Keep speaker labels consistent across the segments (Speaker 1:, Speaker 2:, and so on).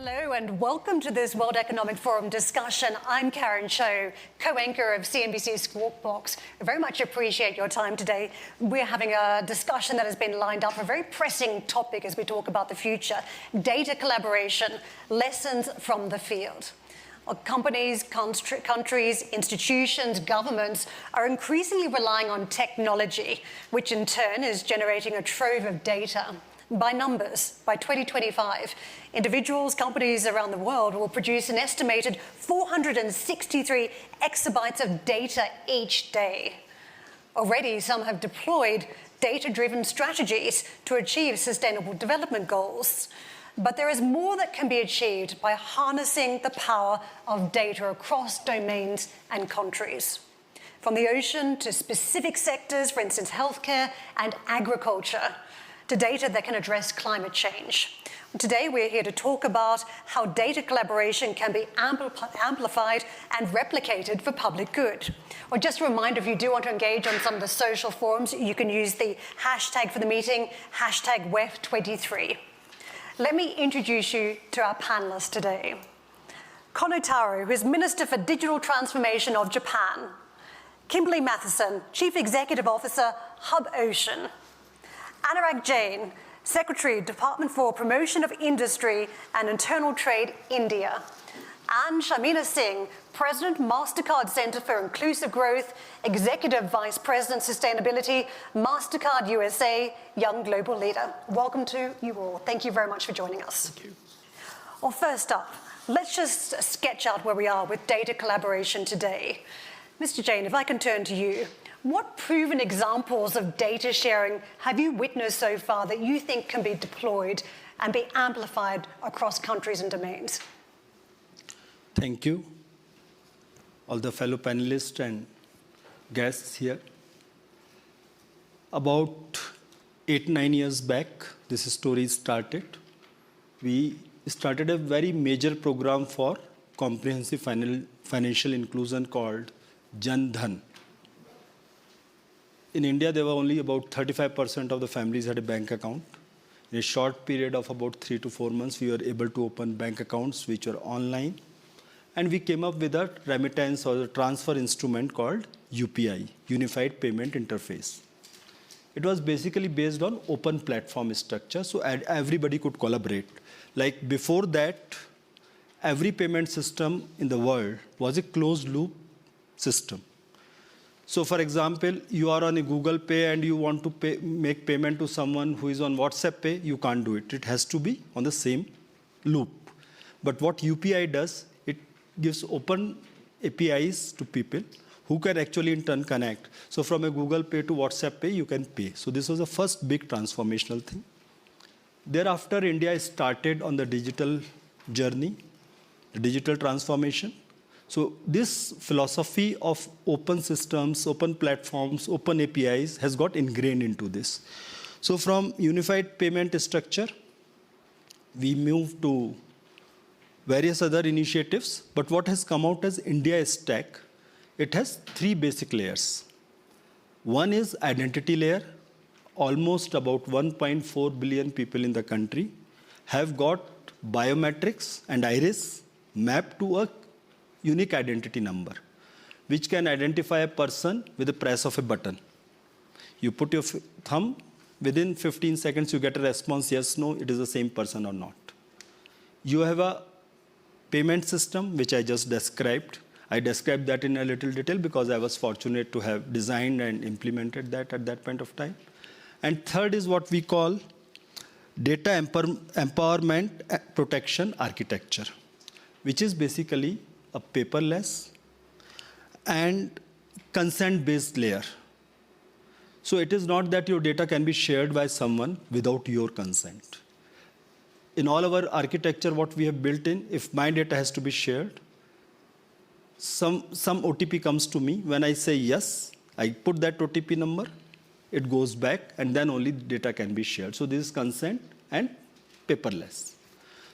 Speaker 1: Hello and welcome to this World Economic Forum discussion. I'm Karen Cho, co-anchor of CNBC's Squawk Box. I very much appreciate your time today. We're having a discussion that has been lined up for a very pressing topic as we talk about the future: data collaboration, lessons from the field. Companies, countries, institutions, governments are increasingly relying on technology, which in turn is generating a trove of data. By numbers, by 2025, individuals, companies around the world will produce an estimated 463 exabytes of data each day. Already, some have deployed data-driven strategies to achieve sustainable development goals. But there is more that can be achieved by harnessing the power of data across domains and countries. From the ocean to specific sectors, for instance, healthcare and agriculture, to data that can address climate change. Today, we're here to talk about how data collaboration can be amplified and replicated for public good. Well, just a reminder, if you do want to engage on some of the social forums, you can use the hashtag for the meeting, hashtag WEF23. Let me introduce you to our panelists today. Kono Taro, who is Minister for Digital Transformation of Japan. Kimberly Matheson, Chief Executive Officer, Hub Ocean. Anurag Jain, Secretary, Department for Promotion of Industry and Internal Trade, India. And Shamina Singh, President, MasterCard Center for Inclusive Growth, Executive Vice President, Sustainability, MasterCard USA, Young Global Leader. Welcome to you all. Thank you very much for joining us.
Speaker 2: Thank you.
Speaker 1: Well, first up, let's just sketch out where we are with data collaboration today. Mr. Jain, if I can turn to you. What proven examples of data sharing have you witnessed so far that you think can be deployed and be amplified across countries and domains?
Speaker 2: Thank you, all the fellow panelists and guests here. About 8-9 years back, this story started. We started a very major program for comprehensive financial inclusion called Jan Dhan. In India, there were only about 35% of the families had a bank account. In a short period of about 3 to 4 months, we were able to open bank accounts which were online. And we came up with a remittance or a transfer instrument called UPI, Unified Payment Interface. It was basically based on open platform structure, so everybody could collaborate. Like before that, every payment system in the world was a closed loop system. So, for example, you are on a Google Pay and you want to make payment to someone who is on WhatsApp Pay, you can't do it. It has to be on the same loop. But what UPI does, it gives open APIs to people who can actually in turn connect. So, from a Google Pay to WhatsApp Pay, you can pay. So, this was the first big transformational thing. Thereafter, India started on the digital journey, the digital transformation. So this philosophy of open systems, open platforms, open APIs has got ingrained into this. So from unified payment structure, we moved to various other initiatives. But what has come out as India Stack, it has 3 basic layers. One is identity layer. Almost about 1.4 billion people in the country have got biometrics and iris mapped to a unique identity number, which can identify a person with the press of a button. You put your thumb, within 15 seconds you get a response, yes, no, it is the same person or not. You have a payment system, which I just described. I described that in a little detail because I was fortunate to have designed and implemented that at that point of time. And third is what we call data empowerment protection architecture, which is basically a paperless and consent-based layer. So it is not that your data can be shared by someone without your consent. In all our architecture, what we have built in, if my data has to be shared, some OTP comes to me. When I say yes, I put that OTP number, it goes back, and then only data can be shared. So this is consent and paperless.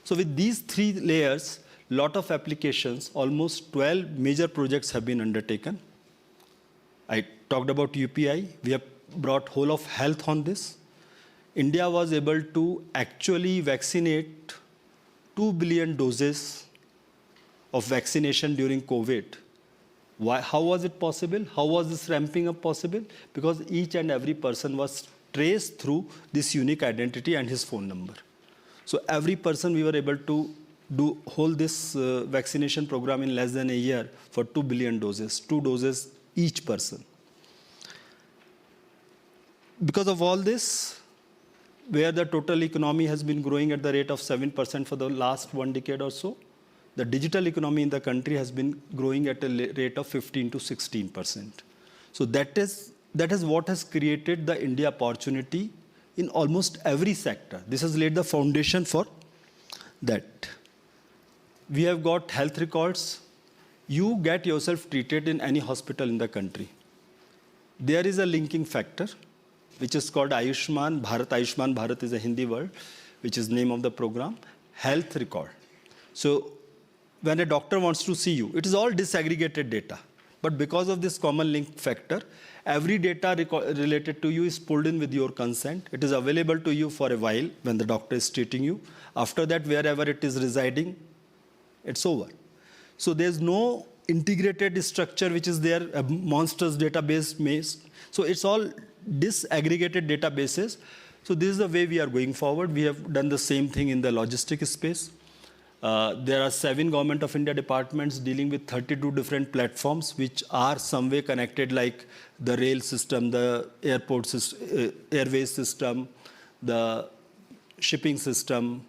Speaker 2: So with these 3 layers, lot of applications, almost 12 major projects have been undertaken. I talked about UPI. We have brought whole of health on this. India was able to actually vaccinate 2 billion doses of vaccination during COVID. How was it possible? How was this ramping up possible? Because each and every person was traced through this unique identity and his phone number. So every person we were able to hold this vaccination program in less than a year for 2 billion doses, 2 doses each person. Because of all this, where the total economy has been growing at the rate of 7% for the last 1 decade or so, the digital economy in the country has been growing at a rate of 15 to 16%. So that is what has created the India opportunity in almost every sector. This has laid the foundation for that. We have got health records. You get yourself treated in any hospital in the country. There is a linking factor, which is called Ayushman Bharat. Ayushman Bharat is a Hindi word, which is name of the program, health record. So when a doctor wants to see you, it is all disaggregated data. But because of this common link factor, every data related to you is pulled in with your consent. It is available to you for a while when the doctor is treating you. After that, wherever it is residing, it's over. So there's no integrated structure which is there, a monstrous database maze. So it's all disaggregated databases. So this is the way we are going forward. We have done the same thing in the logistics space. There are 7 Government of India departments dealing with 32 different platforms which are some way connected, like the rail system, the airport system, airways system, the shipping system,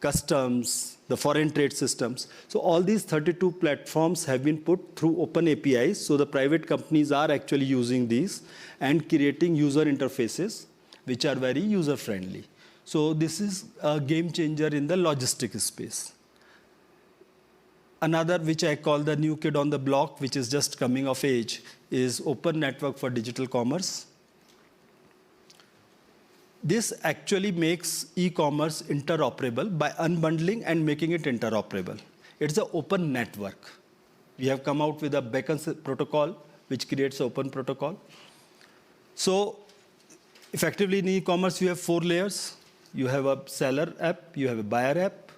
Speaker 2: customs, the foreign trade systems. So all these 32 platforms have been put through open APIs. So the private companies are actually using these and creating user interfaces which are very user-friendly. So this is a game changer in the logistics space. Another, which I call the new kid on the block, which is just coming of age, is Open Network for Digital Commerce. This actually makes e-commerce interoperable by unbundling and making it interoperable. It's an open network. We have come out with a beacon protocol, which creates an open protocol. So effectively in e-commerce, you have 4 layers. You have a seller app, you have a buyer app,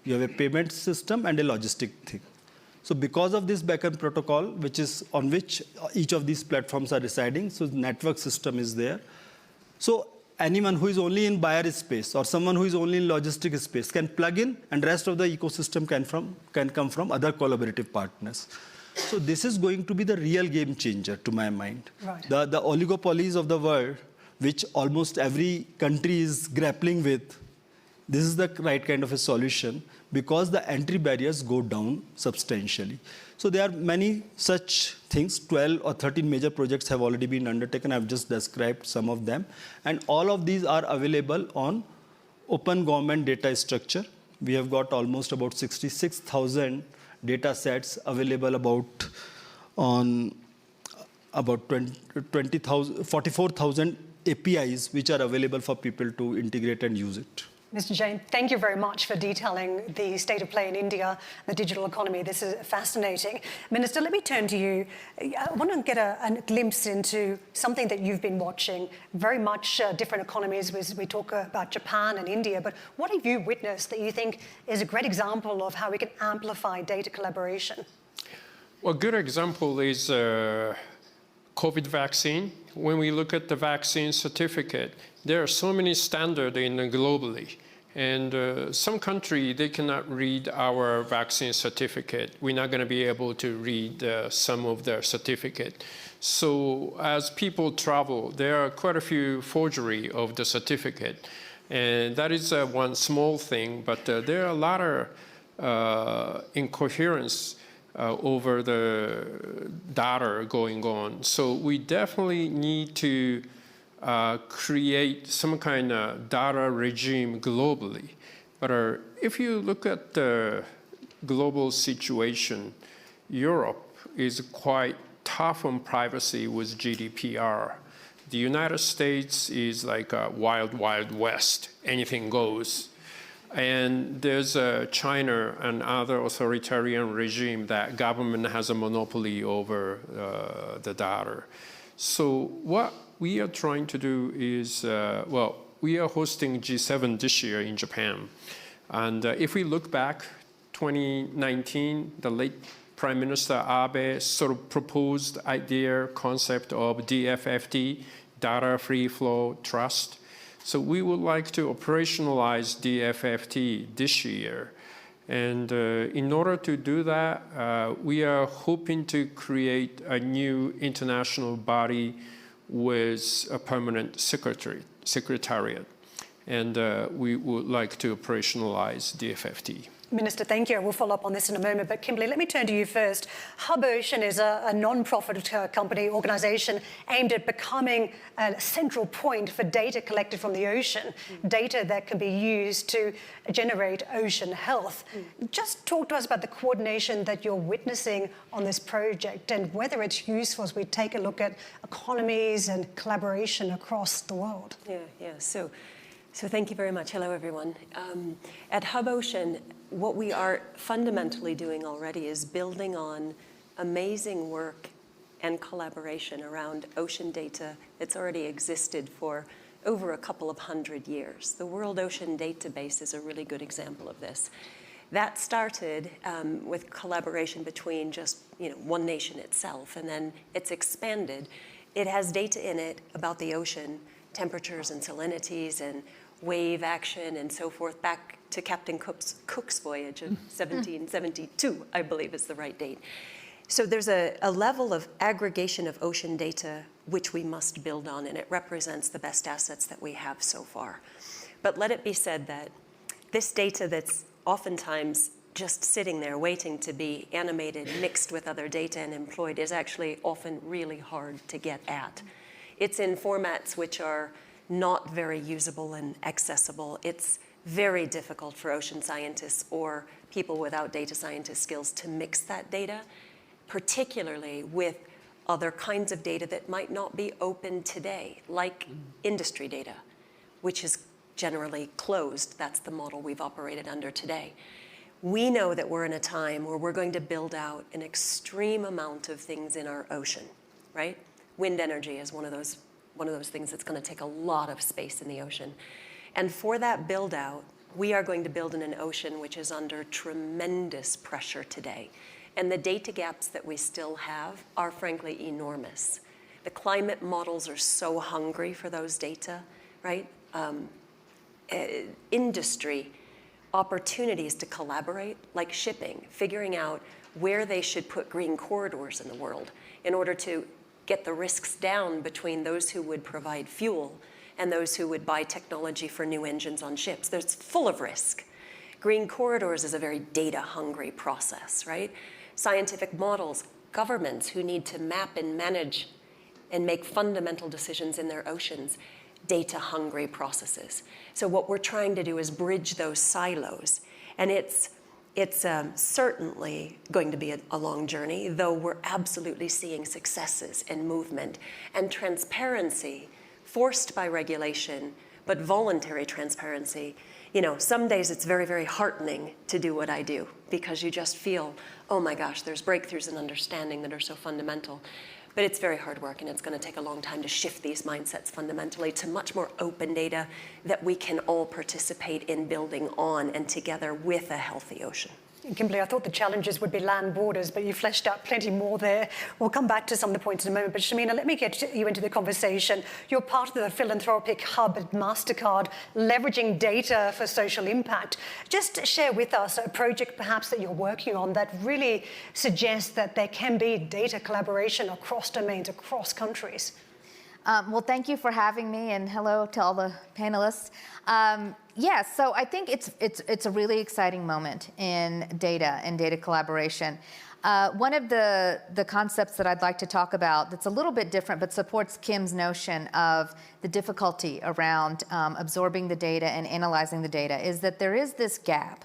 Speaker 2: you have a payment system, and a logistic thing. So because of this beacon protocol, which is on which each of these platforms are residing, so the network system is there. So anyone who is only in buyer space or someone who is only in logistic space can plug in, and rest of the ecosystem can come from other collaborative partners. So this is going to be the real game changer to my mind.
Speaker 1: Right.
Speaker 2: The oligopolies of the world, which almost every country is grappling with, this is the right kind of a solution because the entry barriers go down substantially. So there are many such things. 12 or 13 major projects have already been undertaken. I've just described some of them. And all of these are available on open government data structure. We have got almost about 66,000 data sets available on about 44,000 APIs which are available for people to integrate and use it.
Speaker 1: Mr. Jain, thank you very much for detailing the state of play in India, the digital economy. This is fascinating. Minister, let me turn to you. I want to get a glimpse into something that you've been watching, very much different economies. We talk about Japan and India, but what have you witnessed that you think is a great example of how we can amplify data collaboration?
Speaker 3: Well, a good example is COVID vaccine. When we look at the vaccine certificate, there are so many standards globally. And some country, they cannot read our vaccine certificate. We're not going to be able to read some of their certificate. So as people travel, there are quite a few forgery of the certificate. And that is one small thing, but there are a lot of incoherence over the data going on. So we definitely need to create some kind of data regime globally. But if you look at the global situation, Europe is quite tough on privacy with GDPR. The United States is like a wild, wild west. Anything goes. And there's China and other authoritarian regime that government has a monopoly over the data. So what we are trying to do is, well, we are hosting G7 this year in Japan. And if we look back, 2019, the late Prime Minister Abe sort of proposed concept of DFFT, Data Free Flow Trust. So we would like to operationalize DFFT this year. And in order to do that, we are hoping to create a new international body with a permanent secretariat. And we would like to operationalize DFFT.
Speaker 1: Minister, thank you. We'll follow up on this in a moment. But Kimberly, let me turn to you first. Hub Ocean is a non-profit company, organisation aimed at becoming a central point for data collected from the ocean, data that can be used to generate ocean health. Just talk to us about the coordination that you're witnessing on this project and whether it's useful as we take a look at economies and collaboration across the world.
Speaker 4: Yeah. So thank you very much. Hello, everyone. At Hub Ocean, what we are fundamentally doing already is building on amazing work and collaboration around ocean data that's already existed for over a couple of 100 years. The World Ocean Database is a really good example of this. That started with collaboration between just one nation itself, and then it's expanded. It has data in it about the ocean, temperatures and salinities and wave action and so forth, back to Captain Cook's voyage of 1772, I believe is the right date. So there's a level of aggregation of ocean data which we must build on, and it represents the best assets that we have so far. But let it be said that this data that's oftentimes just sitting there waiting to be animated, mixed with other data and employed is actually often really hard to get at. It's in formats which are not very usable and accessible. It's very difficult for ocean scientists or people without data scientist skills to mix that data, particularly with other kinds of data that might not be open today, like industry data, which is generally closed. That's the model we've operated under today. We know that we're in a time where we're going to build out an extreme amount of things in our ocean, right? Wind energy is one of those things that's going to take a lot of space in the ocean. And for that build out, we are going to build in an ocean which is under tremendous pressure today. And the data gaps that we still have are frankly enormous. The climate models are so hungry for those data, right? Industry opportunities to collaborate, like shipping, figuring out where they should put green corridors in the world in order to get the risks down between those who would provide fuel and those who would buy technology for new engines on ships. It's full of risk. Green corridors is a very data-hungry process, right? Scientific models, governments who need to map and manage and make fundamental decisions in their oceans, data-hungry processes. So what we're trying to do is bridge those silos. And it's certainly going to be a long journey, though we're absolutely seeing successes and movement and transparency forced by regulation, but voluntary transparency. Some days it's very, very heartening to do what I do because you just feel, oh my gosh, there's breakthroughs in understanding that are so fundamental. But it's very hard work, and it's going to take a long time to shift these mindsets fundamentally to much more open data that we can all participate in building on and together with a healthy ocean.
Speaker 1: Kimberly, I thought the challenges would be land borders, but you fleshed out plenty more there. We'll come back to some of the points in a moment. But Shamina, let me get you into the conversation. You're part of the philanthropic hub at MasterCard, leveraging data for social impact. Just share with us a project perhaps that you're working on that really suggests that there can be data collaboration across domains, across countries.
Speaker 5: Well, thank you for having me, and hello to all the panelists. Yes, so I think it's a really exciting moment in data and data collaboration. One of the concepts that I'd like to talk about that's a little bit different but supports Kim's notion of the difficulty around absorbing the data and analyzing the data is that there is this gap.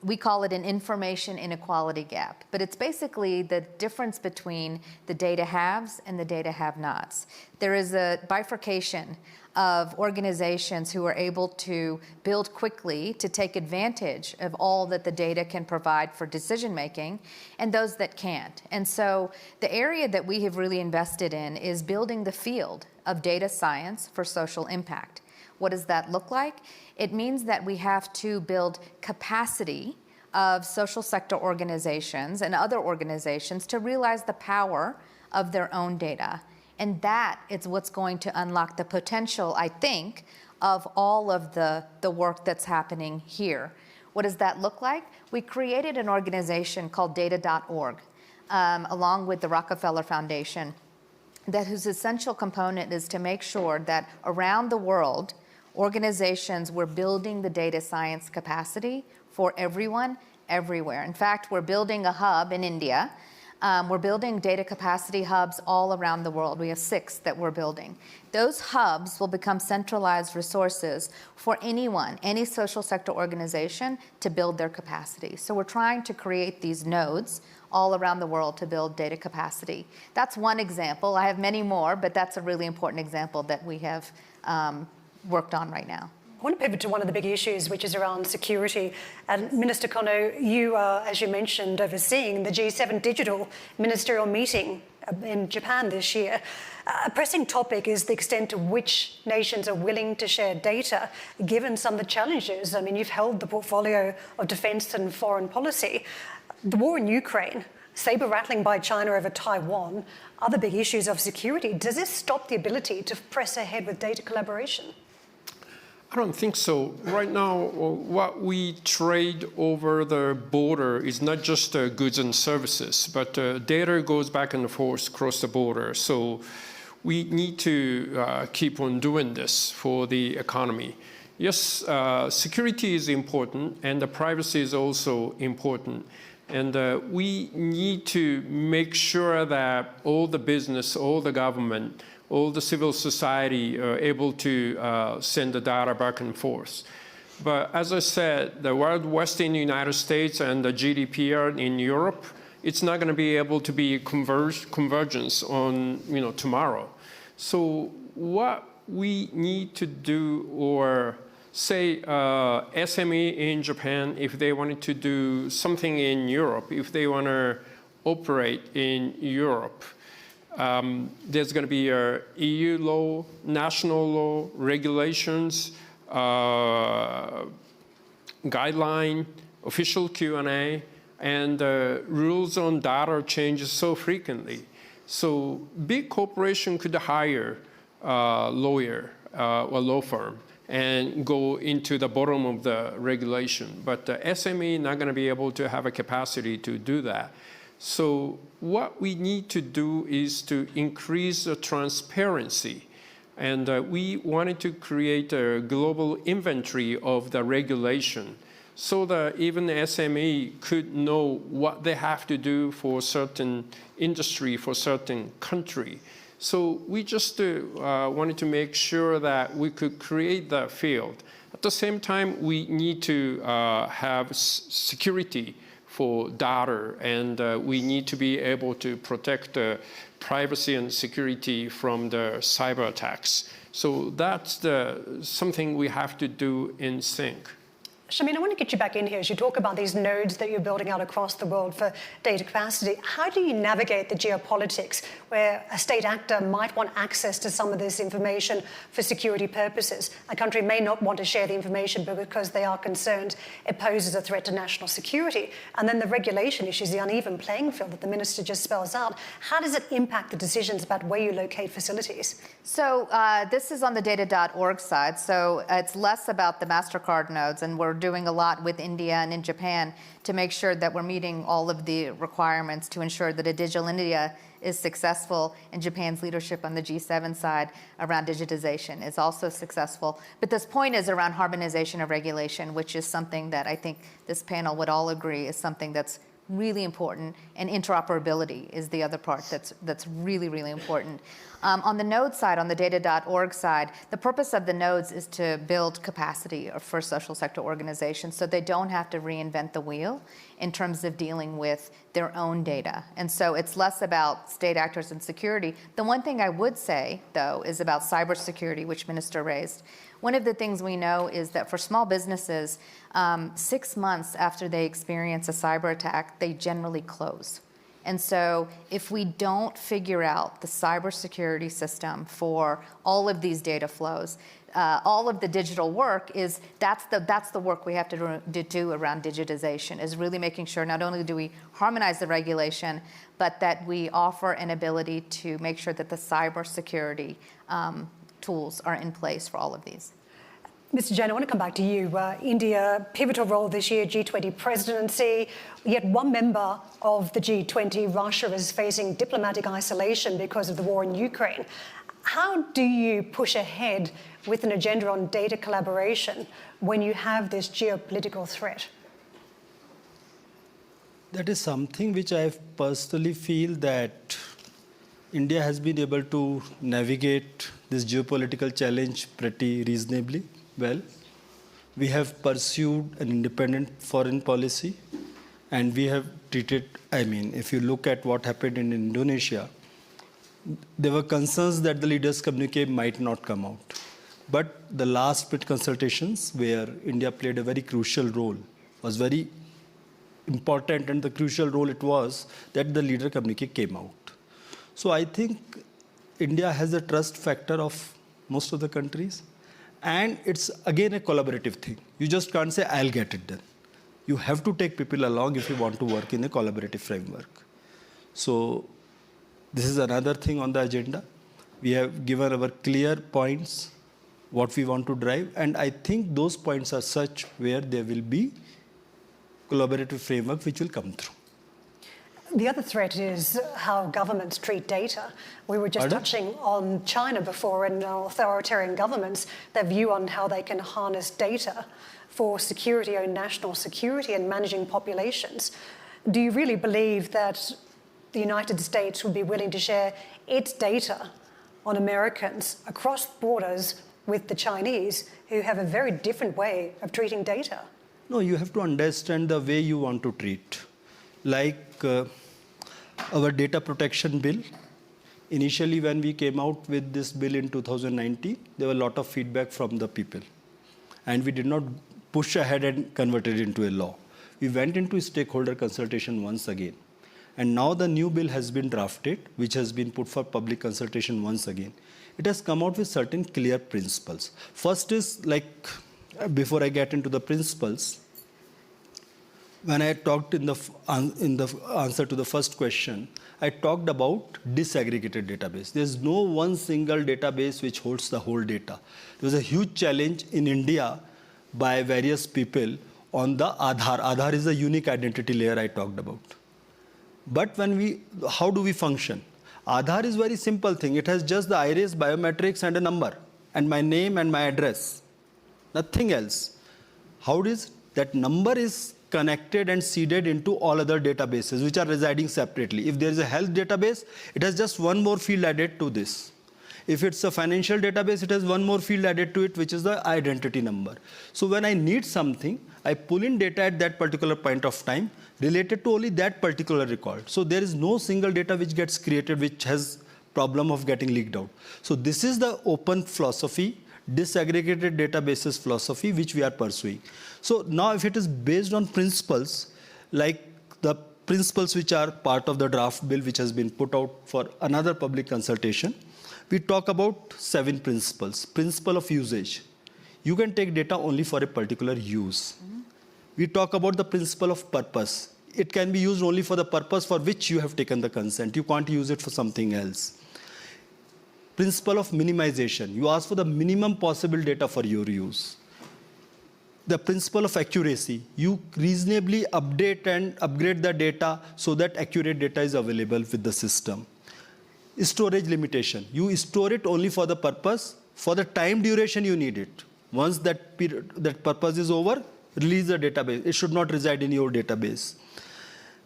Speaker 5: We call it an information inequality gap, but it's basically the difference between the data haves and the data have-nots. There is a bifurcation of organizations who are able to build quickly to take advantage of all that the data can provide for decision making, and those that can't. And so the area that we have really invested in is building the field of data science for social impact. What does that look like? It means that we have to build capacity of social sector organizations and other organizations to realize the power of their own data. And that is what's going to unlock the potential, I think, of all of the work that's happening here. What does that look like? We created an organization called data.org, along with the Rockefeller Foundation, whose essential component is to make sure that around the world, organizations were building the data science capacity for everyone, everywhere. In fact, we're building a hub in India. We're building data capacity hubs all around the world. We have 6 that we're building. Those hubs will become centralized resources for anyone, any social sector organization, to build their capacity. So we're trying to create these nodes all around the world to build data capacity. That's one example. I have many more, but that's a really important example that we have worked on right now.
Speaker 1: I want to pivot to one of the big issues, which is around security. And Minister Kono, you are, as you mentioned, overseeing the G7 digital ministerial meeting in Japan this year. A pressing topic is the extent to which nations are willing to share data, given some of the challenges. I mean, you've held the portfolio of defense and foreign policy. The war in Ukraine, saber rattling by China over Taiwan, other big issues of security. Does this stop the ability to press ahead with data collaboration?
Speaker 3: I don't think so. Right now, what we trade over the border is not just goods and services, but data goes back and forth across the border. So we need to keep on doing this for the economy. Yes, security is important, and the privacy is also important. And we need to make sure that all the business, all the government, all the civil society are able to send the data back and forth. But as I said, the Wild West in the United States and the GDPR in Europe, it's not going to be able to be convergence on tomorrow. So what we need to do, or say SME in Japan, if they wanted to do something in Europe, if they want to operate in Europe, there's going to be a EU law, national law, regulations, guideline, official Q&A, and rules on data changes so frequently. So big corporation could hire a lawyer or law firm and go into the bottom of the regulation. But the SME not going to be able to have a capacity to do that. So what we need to do is to increase the transparency. And we wanted to create a global inventory of the regulation so that even the SME could know what they have to do for certain industry, for certain country. So we just wanted to make sure that we could create that field. At the same time, we need to have security for data, and we need to be able to protect privacy and security from the cyber attacks. So that's something we have to do in sync.
Speaker 1: Shamin, I want to get you back in here as you talk about these nodes that you're building out across the world for data capacity. How do you navigate the geopolitics where a state actor might want access to some of this information for security purposes? A country may not want to share the information because they are concerned it poses a threat to national security. And then the regulation issues, the uneven playing field that the minister just spells out. How does it impact the decisions about where you locate facilities?
Speaker 5: So this is on the data.org side. So it's less about the MasterCard nodes, and we're doing a lot with India and in Japan to make sure that we're meeting all of the requirements to ensure that a Digital India is successful, and Japan's leadership on the G7 side around digitization is also successful. But this point is around harmonization of regulation, which is something that I think this panel would all agree is something that's really important, and interoperability is the other part that's really, really important. On the node side, on the data.org side, the purpose of the nodes is to build capacity for social sector organizations so they don't have to reinvent the wheel in terms of dealing with their own data. And so it's less about state actors and security. The one thing I would say, though, is about cybersecurity, which Minister raised. One of the things we know is that for small businesses, 6 months after they experience a cyber attack, they generally close. And so if we don't figure out the cybersecurity system for all of these data flows, all of the digital work that's the work we have to do around digitization, is really making sure not only do we harmonize the regulation, but that we offer an ability to make sure that the cybersecurity tools are in place for all of these.
Speaker 1: Mr. Jain, I want to come back to you. India, pivotal role this year, G20 presidency, yet one member of the G20, Russia, is facing diplomatic isolation because of the war in Ukraine. How do you push ahead with an agenda on data collaboration when you have this geopolitical threat?
Speaker 2: That is something which I personally feel that India has been able to navigate this geopolitical challenge pretty reasonably well. We have pursued an independent foreign policy, and we have treated, if you look at what happened in Indonesia, there were concerns that the leaders' communique might not come out. But the last bit consultations, where India played a very crucial role, was very important, and the crucial role it was that the leader communique came out. So I think India has a trust factor of most of the countries, and it's again a collaborative thing. You just can't say, I'll get it done. You have to take people along if you want to work in a collaborative framework. So this is another thing on the agenda. We have given our clear points, what we want to drive, and I think those points are such where there will be collaborative framework which will come through.
Speaker 1: The other threat is how governments treat data. We were just touching on China before, and authoritarian governments, their view on how they can harness data for security or national security and managing populations. Do you really believe that the United States would be willing to share its data on Americans across borders with the Chinese, who have a very different way of treating data?
Speaker 2: No, you have to understand the way you want to treat. Like our data protection bill, initially when we came out with this bill in 2019, there were a lot of feedback from the people. And we did not push ahead and convert it into a law. We went into stakeholder consultation once again. And now the new bill has been drafted, which has been put for public consultation once again. It has come out with certain clear principles. First is, before I get into the principles, when I talked in the answer to the first question, I talked about disaggregated database. There's no one single database which holds the whole data. There was a huge challenge in India by various people on the Aadhaar. Aadhaar is a unique identity layer I talked about. But how do we function? Aadhaar is a very simple thing. It has just the iris, biometrics, and a number, and my name and my address. Nothing else. How is that number is connected and seeded into all other databases which are residing separately. If there is a health database, it has just one more field added to this. If it's a financial database, it has one more field added to it, which is the identity number. So when I need something, I pull in data at that particular point of time related to only that particular record. So there is no single data which gets created which has problem of getting leaked out. So this is the open philosophy, disaggregated databases philosophy which we are pursuing. So now if it is based on principles, like the principles which are part of the draft bill which has been put out for another public consultation, we talk about 7 principles. Principle of usage. You can take data only for a particular use. We talk about the principle of purpose. It can be used only for the purpose for which you have taken the consent. You can't use it for something else. Principle of minimization. You ask for the minimum possible data for your use. The principle of accuracy. You reasonably update and upgrade the data so that accurate data is available with the system. Storage limitation. You store it only for the purpose, for the time duration you need it. Once that purpose is over, release the database. It should not reside in your database.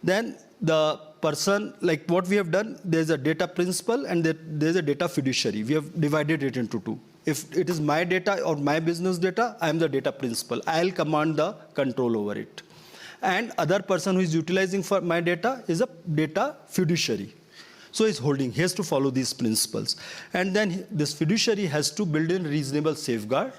Speaker 2: Then the person, like what we have done, there's a data principal and there's a data fiduciary. We have divided it into 2. If it is my data or my business data, I am the data principal. I'll command the control over it. And other person who is utilizing for my data is a data fiduciary. So he has to follow these principles. And then this fiduciary has to build in reasonable safeguard.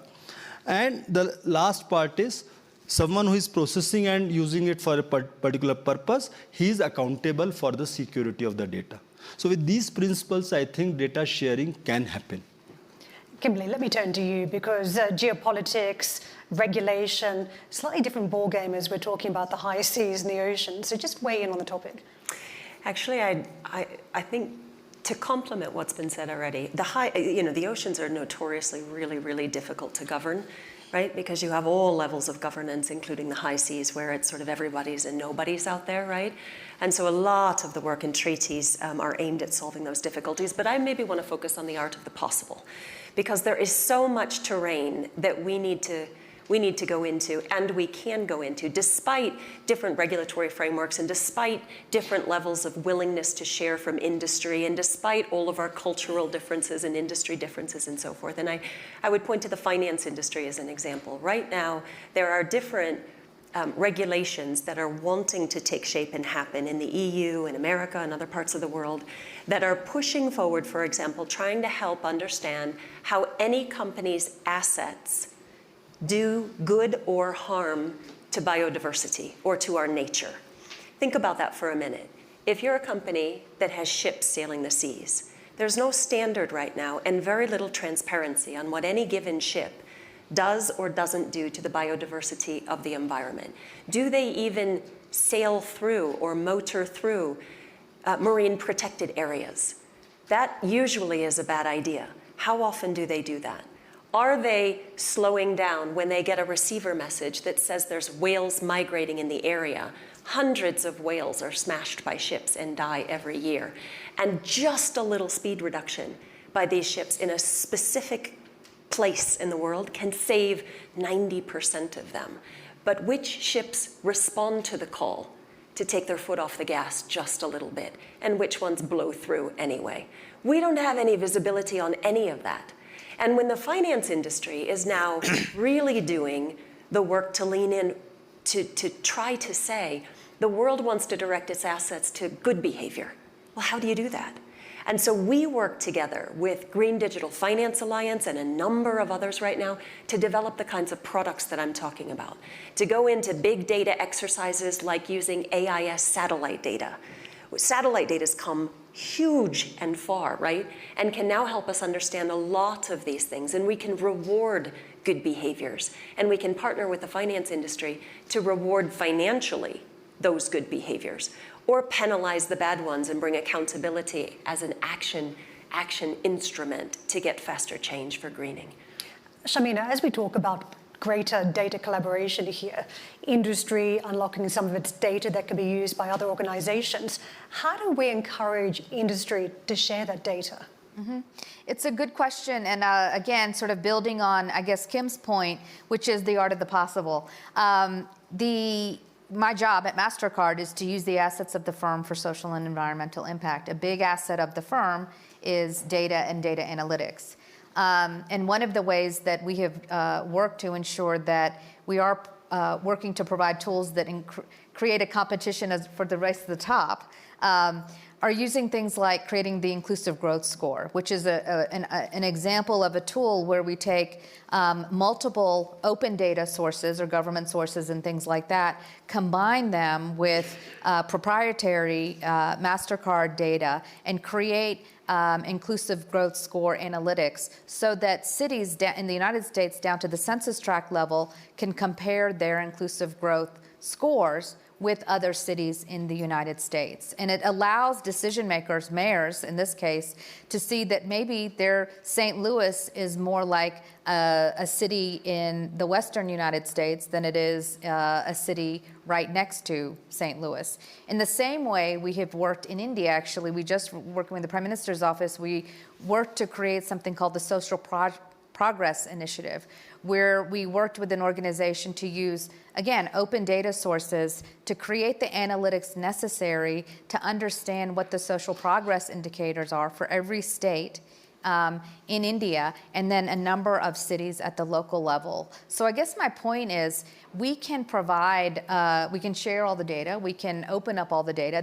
Speaker 2: And the last part is someone who is processing and using it for a particular purpose, he is accountable for the security of the data. So with these principles, I think data sharing can happen.
Speaker 1: Kimberly, let me turn to you because geopolitics, regulation, slightly different ballgame as we're talking about the high seas and the ocean. So just weigh in on the topic.
Speaker 4: Actually, I think to complement what's been said already, the oceans are notoriously really, really difficult to govern, right? Because you have all levels of governance, including the high seas, where it's sort of everybody's and nobody's out there, right? And so a lot of the work in treaties are aimed at solving those difficulties. But I maybe want to focus on the art of the possible, because there is so much terrain that we need to go into, and we can go into, despite different regulatory frameworks and despite different levels of willingness to share from industry and despite all of our cultural differences and industry differences and so forth. And I would point to the finance industry as an example. Right now, there are different regulations that are wanting to take shape and happen in the EU and America and other parts of the world that are pushing forward, for example, trying to help understand how any company's assets do good or harm to biodiversity or to our nature. Think about that for a minute. If you're a company that has ships sailing the seas, there's no standard right now and very little transparency on what any given ship does or doesn't do to the biodiversity of the environment. Do they even sail through or motor through marine protected areas? That usually is a bad idea. How often do they do that? Are they slowing down when they get a receiver message that says there's whales migrating in the area? Hundreds of whales are smashed by ships and die every year. And just a little speed reduction by these ships in a specific place in the world can save 90% of them. But which ships respond to the call to take their foot off the gas just a little bit, and which ones blow through anyway? We don't have any visibility on any of that. And when the finance industry is now really doing the work to lean in to try to say, the world wants to direct its assets to good behavior. Well, how do you do that? And so we work together with Green Digital Finance Alliance and a number of others right now to develop the kinds of products that I'm talking about, to go into big data exercises like using AIS satellite data. Satellite data has come huge and far, right? And can now help us understand a lot of these things. And we can reward good behaviors. And we can partner with the finance industry to reward financially those good behaviors, or penalize the bad ones and bring accountability as an action instrument to get faster change for greening.
Speaker 1: Shamina, as we talk about greater data collaboration here, industry unlocking some of its data that can be used by other organizations, how do we encourage industry to share that data?
Speaker 5: Mm-hmm. It's a good question, and again, sort of building on, I guess, Kim's point, which is the art of the possible. My job at MasterCard is to use the assets of the firm for social and environmental impact. A big asset of the firm is data and data analytics. And one of the ways that we have worked to ensure that we are working to provide tools that create a competition for the race to the top are using things like creating the inclusive growth score, which is an example of a tool where we take multiple open data sources or government sources and things like that, combine them with proprietary MasterCard data and create inclusive growth score analytics so that cities in the United States down to the census tract level can compare their inclusive growth scores with other cities in the United States. And it allows decision makers, mayors in this case, to see that maybe their St. Louis is more like a city in the Western United States than it is a city right next to St. Louis. In the same way, we have worked in India, actually. We just working with the Prime Minister's office, we worked to create something called the Social Progress Initiative, where we worked with an organization to use, again, open data sources to create the analytics necessary to understand what the social progress indicators are for every state in India, and then a number of cities at the local level. So I guess my point is we can provide, we can share all the data, we can open up all the data.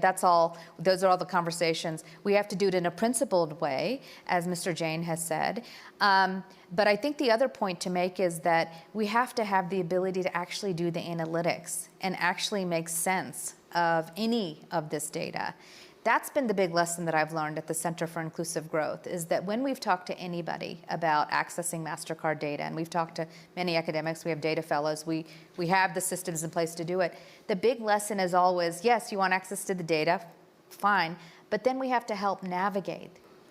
Speaker 5: Those are all the conversations. We have to do it in a principled way, as Mr. Jain has said. But I think the other point to make is that we have to have the ability to actually do the analytics and actually make sense of any of this data. That's been the big lesson that I've learned at the Center for Inclusive Growth, is that when we've talked to anybody about accessing MasterCard data, and we've talked to many academics, we have data fellows, we have the systems in place to do it, the big lesson is always, yes, you want access to the data, fine, but then we have to help navigate.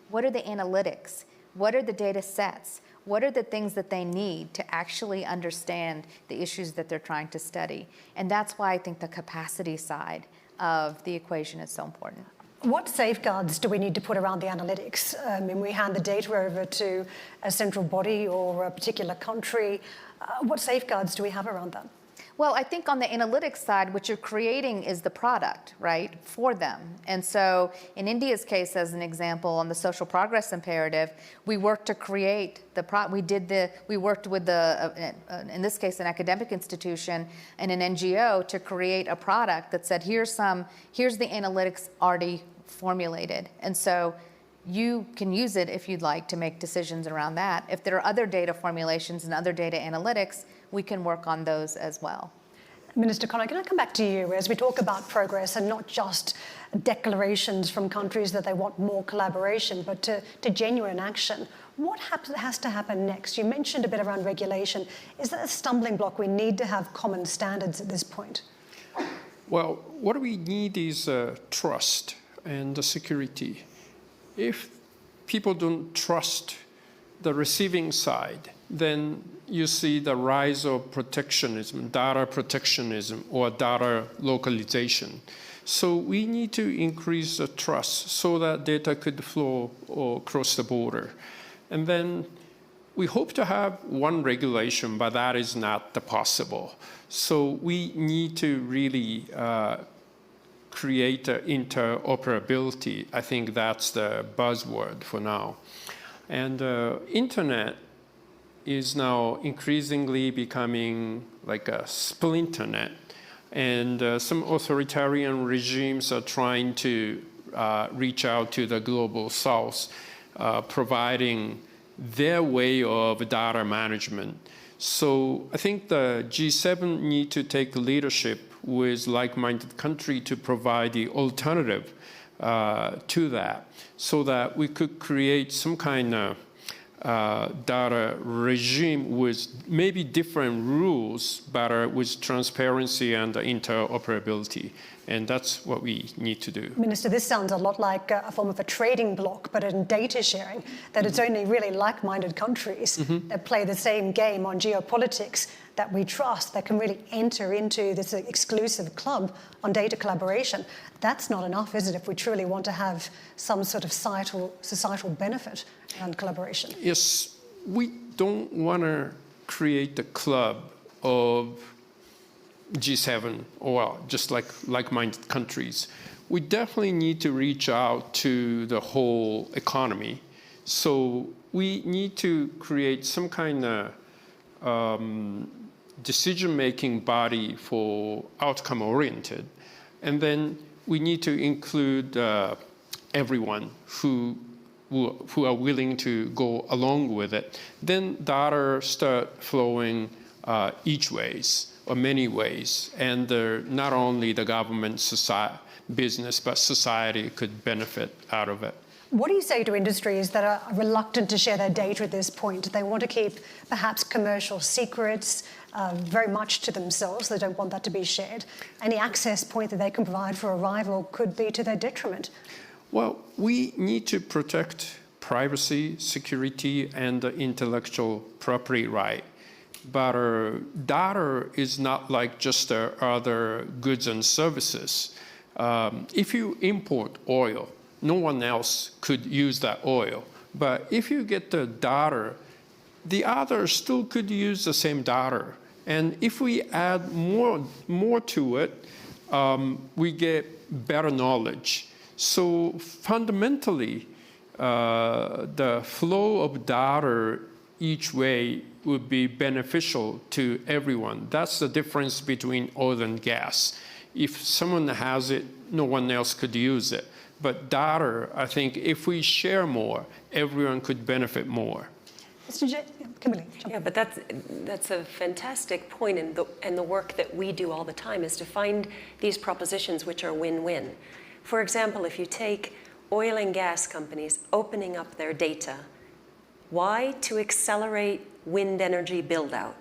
Speaker 5: What are the analytics? What are the data sets? What are the things that they need to actually understand the issues that they're trying to study? And that's why I think the capacity side of the equation is so important.
Speaker 1: What safeguards do we need to put around the analytics? When we hand the data over to a central body or a particular country, what safeguards do we have around that?
Speaker 5: Well, I think on the analytics side, what you're creating is the product, right, for them. And so in India's case, as an example, on the social progress imperative, we worked to create the we worked with in this case, an academic institution and an NGO to create a product that said, here's the analytics already formulated. And so you can use it if you'd like to make decisions around that. If there are other data formulations and other data analytics, we can work on those as well.
Speaker 1: Minister Connor, can I come back to you as we talk about progress and not just declarations from countries that they want more collaboration, but to genuine action? What has to happen next? You mentioned a bit around regulation. Is that a stumbling block? We need to have common standards at this point.
Speaker 3: Well, what we need is trust and security. If people don't trust the receiving side, then you see the rise of protectionism, data protectionism, or data localization. So we need to increase the trust so that data could flow across the border. And then we hope to have one regulation, but that is not possible. So we need to really create interoperability. I think that's the buzzword for now. And internet is now increasingly becoming like a splinternet. And some authoritarian regimes are trying to reach out to the global south, providing their way of data management. So I think the G7 need to take leadership with like-minded country to provide the alternative to that, so that we could create some kind of data regime with maybe different rules, but with transparency and interoperability. And that's what we need to do.
Speaker 1: Minister, this sounds a lot like a form of a trading bloc, but in data sharing, that it's only really like-minded countries that play the same game on geopolitics that we trust, that can really enter into this exclusive club on data collaboration. That's not enough, is it, if we truly want to have some sort of societal benefit around collaboration?
Speaker 3: Yes, we don't want to create a club of G7 or just like-minded countries. We definitely need to reach out to the whole economy. So we need to create some kind of decision-making body for outcome-oriented. And then we need to include everyone who are willing to go along with it. Then data start flowing each ways, or many ways. And not only the government, society, business, but society could benefit out of it.
Speaker 1: What do you say to industries that are reluctant to share their data at this point? They want to keep perhaps commercial secrets very much to themselves. They don't want that to be shared. Any access point that they can provide for a rival could be to their detriment.
Speaker 3: Well, we need to protect privacy, security, and the intellectual property right. But data is not like just other goods and services. If you import oil, no one else could use that oil. But if you get the data, the others still could use the same data. And if we add more to it, we get better knowledge. So fundamentally, the flow of data each way would be beneficial to everyone. That's the difference between oil and gas. If someone has it, no one else could use it. But data, I think if we share more, everyone could benefit more.
Speaker 1: Mr. Kimberly.
Speaker 4: Yeah, but that's a fantastic point, and the work that we do all the time is to find these propositions which are win-win. For example, if you take oil and gas companies opening up their data, why? To accelerate wind energy build-out.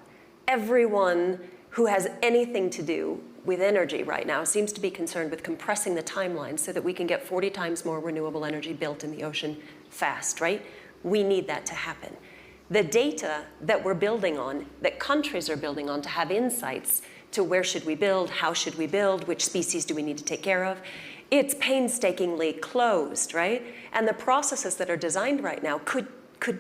Speaker 4: Everyone who has anything to do with energy right now seems to be concerned with compressing the timeline so that we can get 40 times more renewable energy built in the ocean fast, right? We need that to happen. The data that we're building on, that countries are building on to have insights to where should we build, how should we build, which species do we need to take care of, it's painstakingly closed, right? And the processes that are designed right now could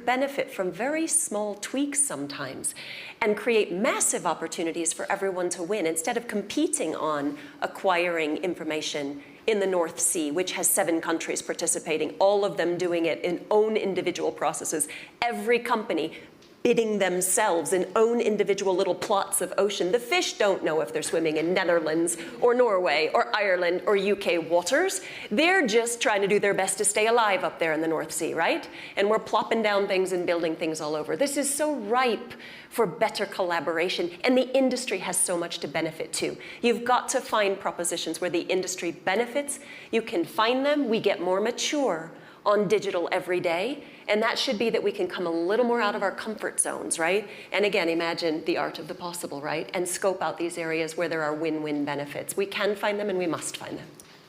Speaker 4: benefit from very small tweaks sometimes and create massive opportunities for everyone to win instead of competing on acquiring information in the North Sea, which has 7 countries participating, all of them doing it in own individual processes, every company bidding themselves in own individual little plots of ocean. The fish don't know if they're swimming in Netherlands or Norway or Ireland or UK waters. They're just trying to do their best to stay alive up there in the North Sea, right? And we're plopping down things and building things all over. This is so ripe for better collaboration, and the industry has so much to benefit too. You've got to find propositions where the industry benefits. You can find them. We get more mature on digital every day, and that should be that we can come a little more out of our comfort zones, right? And again, imagine the art of the possible, right? And scope out these areas where there are win-win benefits. We can find them and we must find them.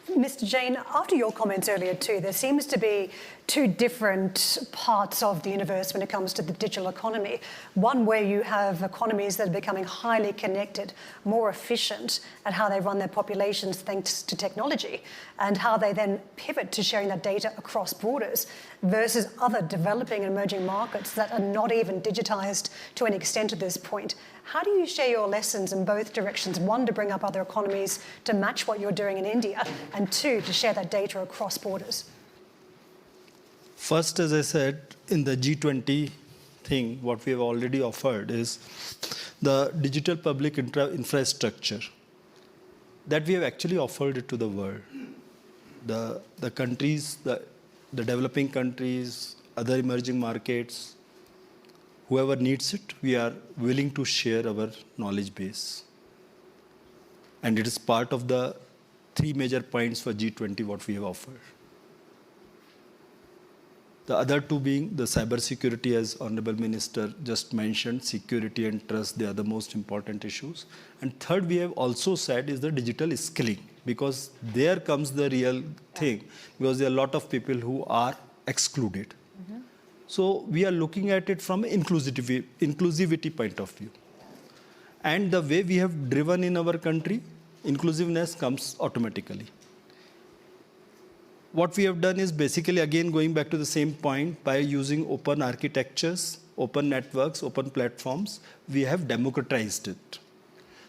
Speaker 1: Mr. Jain, after your comments earlier too, there seems to be 2 different parts of the universe when it comes to the digital economy. One where you have economies that are becoming highly connected, more efficient at how they run their populations thanks to technology, and how they then pivot to sharing that data across borders, versus other developing and emerging markets that are not even digitized to an extent at this point. How do you share your lessons in both directions? 1, to bring up other economies to match what you're doing in India, and 2, to share that data across borders?
Speaker 2: First, as I said, in the G20 thing, what we have already offered is the digital public infrastructure that we have actually offered it to the world. The countries, the developing countries, other emerging markets, whoever needs it, we are willing to share our knowledge base. And it is part of the 3 major points for G20 what we have offered. The other 2 being the cybersecurity, as Honorable Minister just mentioned, security and trust, they are the most important issues. And third, we have also said is the digital skilling, because there comes the real thing, because there are a lot of people who are excluded. Mm-hmm. So we are looking at it from an inclusivity point of view. And the way we have driven in our country, inclusiveness comes automatically. What we have done is basically, again, going back to the same point, by using open architectures, open networks, open platforms, we have democratized it.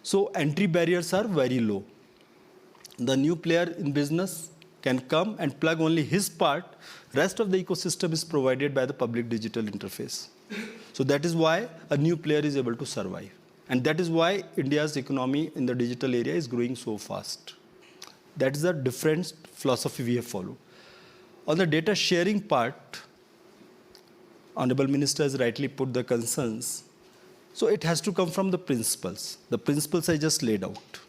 Speaker 2: So entry barriers are very low. The new player in business can come and plug only his part. Rest of the ecosystem is provided by the public digital interface. So that is why a new player is able to survive. And that is why India's economy in the digital area is growing so fast. That is the different philosophy we have followed. On the data sharing part, Honorable Minister has rightly put the concerns. So it has to come from the principles. The principles I just laid out.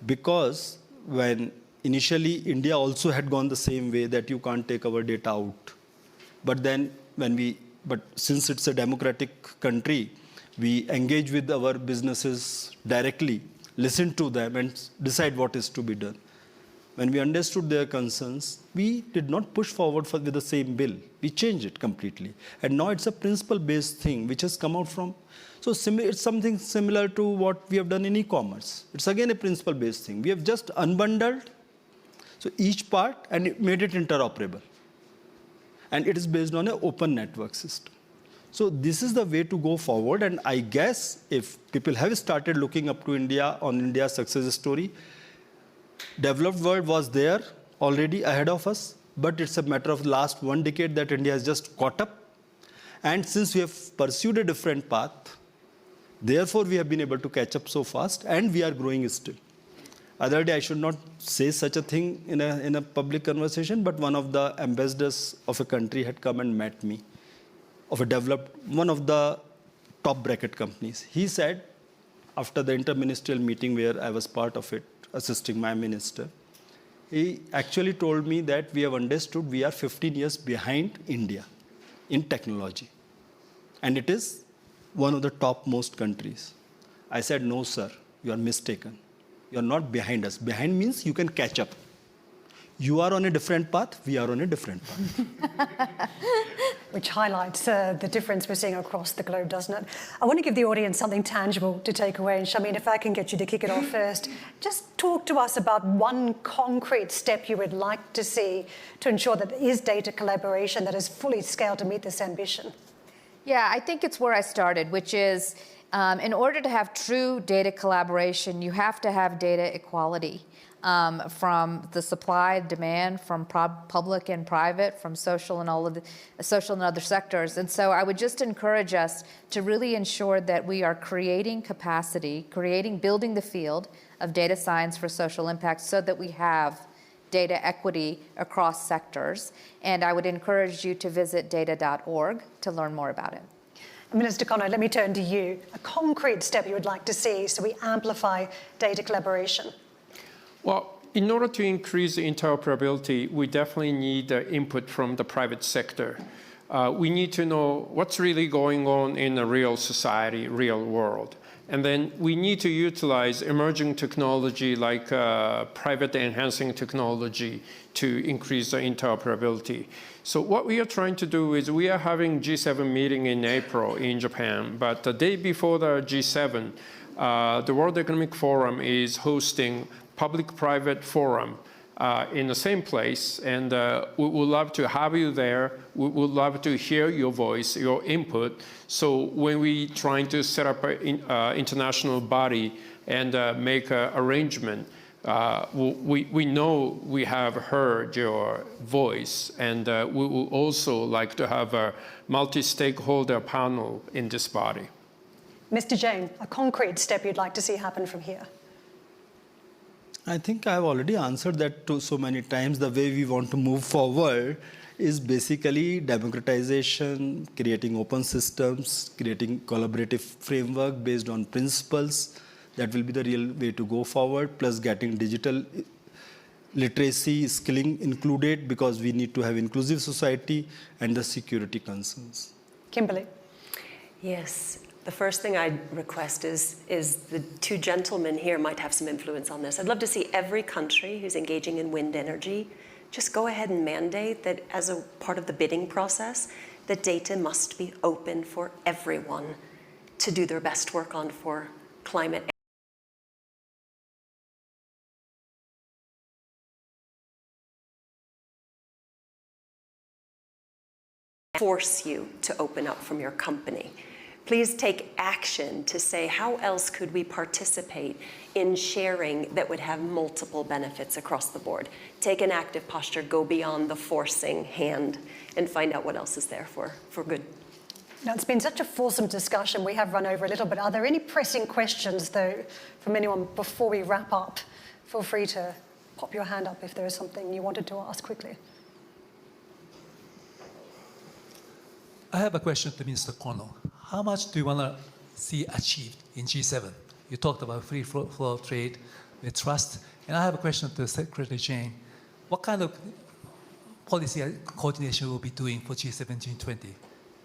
Speaker 2: Because when initially India also had gone the same way, that you can't take our data out. But then but since it's a democratic country, we engage with our businesses directly, listen to them and decide what is to be done. When we understood their concerns, we did not push forward with the same bill. We changed it completely. And now it's a principle-based thing which has come out from. So it's something similar to what we have done in e-commerce. It's again a principle-based thing. We have just unbundled so each part and made it interoperable. And it is based on an open network system. So this is the way to go forward. And I guess if people have started looking up to India on India's success story, developed world was there already ahead of us. but it's a matter of the last 1 decade that India has just caught up. And since we have pursued a different path, therefore we have been able to catch up so fast, and we are growing still. Other day, I should not say such a thing in a public conversation, but one of the ambassadors of a country had come and met me, of a developed, one of the top bracket companies. He said, after the interministerial meeting where I was part of it, assisting my minister, he actually told me that we have understood we are 15 years behind India in technology. And it is one of the topmost countries. I said, no, sir, you are mistaken. You are not behind us. Behind means you can catch up. You are on a different path, we are on a different path.
Speaker 1: Which highlights the difference we're seeing across the globe, doesn't it? I want to give the audience something tangible to take away. And Shamin, if I can get you to kick it off first, just talk to us about one concrete step you would like to see to ensure that there is data collaboration that is fully scaled to meet this ambition.
Speaker 5: Yeah, I think it's where I started, which is in order to have true data collaboration, you have to have data equality. From the supply, demand, from public and private, from social and all of the social and other sectors. And so I would just encourage us to really ensure that we are creating capacity, building the field of data science for social impact so that we have data equity across sectors. And I would encourage you to visit data.org to learn more about it.
Speaker 1: Minister Connor, let me turn to you. A concrete step you would like to see so we amplify data collaboration.
Speaker 3: Well, in order to increase interoperability, we definitely need input from the private sector. We need to know what's really going on in the real society, real world. And then we need to utilize emerging technology like private enhancing technology to increase the interoperability. So what we are trying to do is we are having G7 meeting in April in Japan, but the day before the G7, the World Economic Forum is hosting public-private forum in the same place, and we would love to have you there. We would love to hear your voice, your input. So when we trying to set up an international body and make an arrangement, we know we have heard your voice, and we would also like to have a multi-stakeholder panel in this body.
Speaker 1: Mr. Jain, a concrete step you'd like to see happen from here?
Speaker 2: I think I've already answered that so many times. The way we want to move forward is basically democratization, creating open systems, creating collaborative framework based on principles. That will be the real way to go forward, plus getting digital literacy, skilling included, because we need to have inclusive society and the security concerns.
Speaker 1: Kimberly.
Speaker 4: Yes. The first thing I'd request is the two gentlemen here might have some influence on this. I'd love to see every country who's engaging in wind energy just go ahead and mandate that as a part of the bidding process, that data must be open for everyone to do their best work on for climate. Force you to open up from your company. Please take action to say, how else could we participate in sharing that would have multiple benefits across the board? Take an active posture, go beyond the forcing hand, and find out what else is there for good.
Speaker 1: Now, it's been such a fulsome discussion. We have run over a little bit. Are there any pressing questions, though, from anyone before we wrap up? Feel free to pop your hand up if there is something you wanted to ask quickly.
Speaker 6: I have a question to Mr. Kono. How much do you want to see achieved in G7? You talked about free flow of trade with trust. And I have a question to Secretary Jain. What kind of policy coordination will be doing for G7, G20?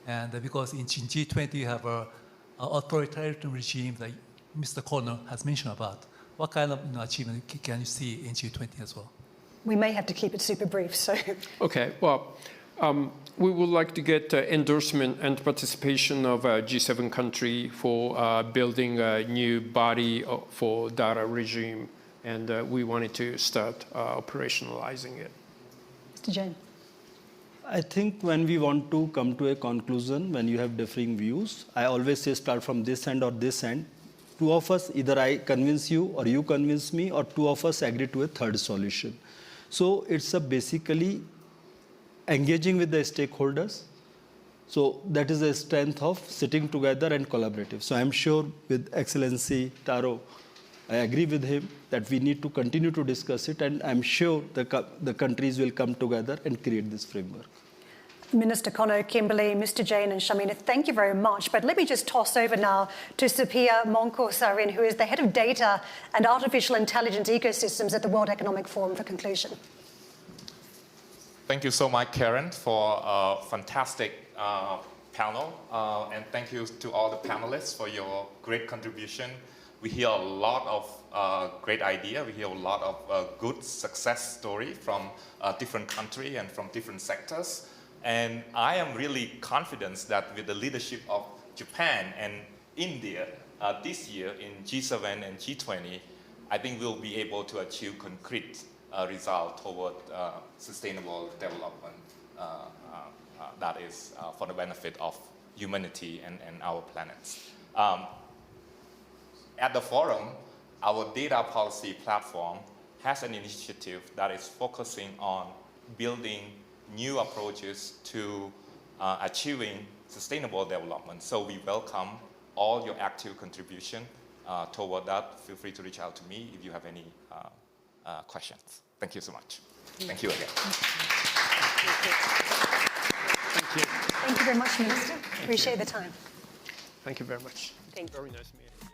Speaker 6: And because in G20 you have an authoritarian regime that Mr. Kono has mentioned about. What kind of achievement can you see in G20 as well?
Speaker 1: We may have to keep it super brief, so.
Speaker 3: Okay, well, we would like to get endorsement and participation of a G7 country for building a new body for data regime, and we wanted to start operationalizing it.
Speaker 1: Mr. Jain.
Speaker 2: I think when we want to come to a conclusion, when you have differing views, I always say start from this end or this end. Two of us, either I convince you or you convince me, or two of us agree to a third solution. So it's a basically engaging with the stakeholders. So that is the strength of sitting together and collaborative. So I'm sure with Excellency Taro, I agree with him that we need to continue to discuss it, and I'm sure the countries will come together and create this framework.
Speaker 1: Minister Kono, Kimberly, Mr. Jain and Shamina, thank you very much. But let me just toss over now to Sophia Monko-Sarin, who is the head of data and artificial intelligence ecosystems at the World Economic Forum, for conclusion.
Speaker 7: Thank you so much, Karen, for a fantastic panel. And thank you to all the panelists for your great contribution. We hear a lot of great ideas. We hear a lot of good success story from different countries and from different sectors. And I am really confident that with the leadership of Japan and India this year in G7 and G20, I think we'll be able to achieve concrete results toward sustainable development that is for the benefit of humanity and our planet. At the forum, our data policy platform has an initiative that is focusing on building new approaches to achieving sustainable development. So we welcome all your active contribution toward that. Feel free to reach out to me if you have any questions. Thank you so much. Thank you again.
Speaker 3: Thank you.
Speaker 1: Thank you very much, Minister. Appreciate the time.
Speaker 3: Thank you very much.
Speaker 4: Thank you.
Speaker 3: Very nice meeting.